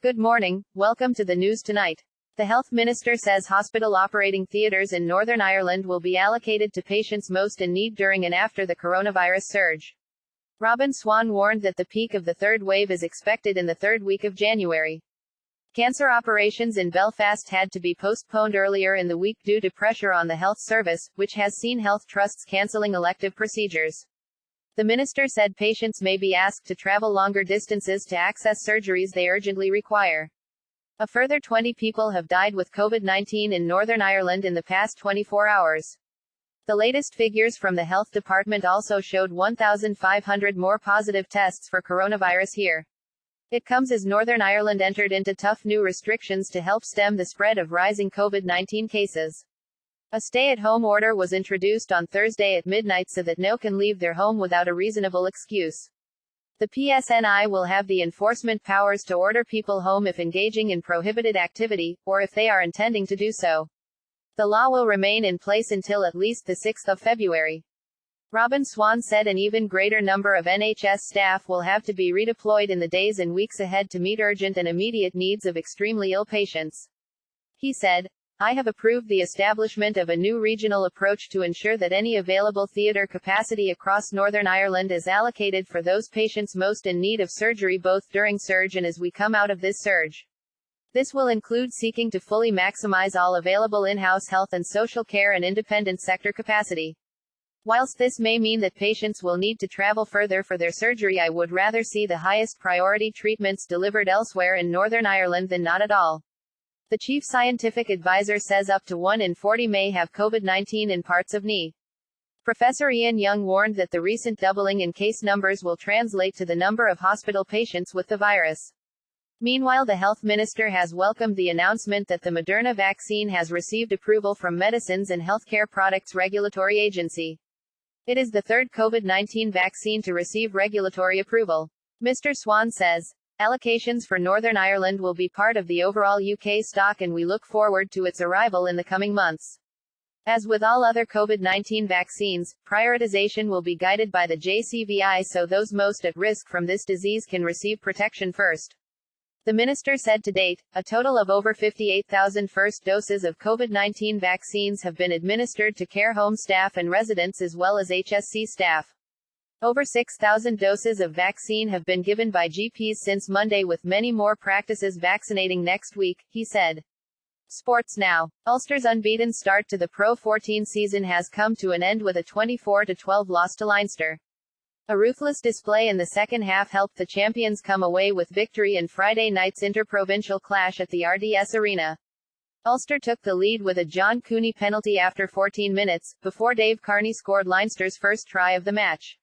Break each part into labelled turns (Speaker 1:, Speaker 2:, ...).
Speaker 1: Good morning, welcome to the news tonight. The Health Minister says hospital operating theatres in Northern Ireland will be allocated to patients most in need during and after the coronavirus surge. Robin Swan warned that the peak of the third wave is expected in the third week of January. Cancer operations in Belfast had to be postponed earlier in the week due to pressure on the health service, which has seen health trusts cancelling elective procedures. The minister said patients may be asked to travel longer distances to access surgeries they urgently require. A further 20 people have died with COVID-19 in Northern Ireland in the past 24 hours. The latest figures from the health department also showed 1,500 more positive tests for coronavirus here. It comes as Northern Ireland entered into tough new restrictions to help stem the spread of rising COVID-19 cases. A stay-at-home order was introduced on Thursday at midnight so that no one can leave their home without a reasonable excuse. The PSNI will have the enforcement powers to order people home if engaging in prohibited activity, or if they are intending to do so. The law will remain in place until at least the 6th of February. Robin Swan said an even greater number of NHS staff will have to be redeployed in the days and weeks ahead to meet urgent and immediate needs of extremely ill patients. He said, I have approved the establishment of a new regional approach to ensure that any available theatre capacity across Northern Ireland is allocated for those patients most in need of surgery both during surge and as we come out of this surge. This will include seeking to fully maximize all available in-house health and social care and independent sector capacity. Whilst this may mean that patients will need to travel further for their surgery, I would rather see the highest priority treatments delivered elsewhere in Northern Ireland than not at all. The chief scientific advisor says up to 1 in 40 may have COVID-19 in parts of knee. Professor Ian Young warned that the recent doubling in case numbers will translate to the number of hospital patients with the virus. Meanwhile, the health minister has welcomed the announcement that the Moderna vaccine has received approval from Medicines and Healthcare Products Regulatory Agency. It is the third COVID-19 vaccine to receive regulatory approval. Mr. Swan says, allocations for Northern Ireland will be part of the overall UK stock and we look forward to its arrival in the coming months. As with all other COVID-19 vaccines, prioritization will be guided by the JCVI so those most at risk from this disease can receive protection first. The minister said to date, a total of over 58,000 first doses of COVID-19 vaccines have been administered to care home staff and residents as well as HSC staff. Over 6,000 doses of vaccine have been given by GPs since Monday, with many more practices vaccinating next week, he said. Sports now. Ulster's unbeaten start to the Pro 14 season has come to an end with a 24-12 loss to Leinster. A ruthless display in the second half helped the champions come away with victory in Friday night's interprovincial clash at the RDS Arena. Ulster took the lead with a John Cooney penalty after 14 minutes, before Dave Carney scored Leinster's first try of the match.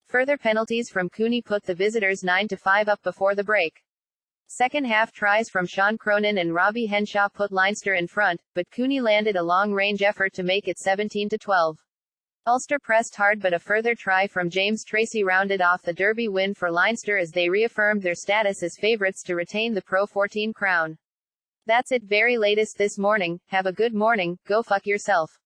Speaker 1: Further penalties from Cooney put the visitors 9-5 up before the break. Second half tries from Sean Cronin and Robbie Henshaw put Leinster in front, but Cooney landed a long-range effort to make it 17-12. Ulster pressed hard, but a further try from James Tracy rounded off the derby win for Leinster as they reaffirmed their status as favourites to retain the Pro 14 crown. That's it, very latest this morning. Have a good morning, go fuck yourself.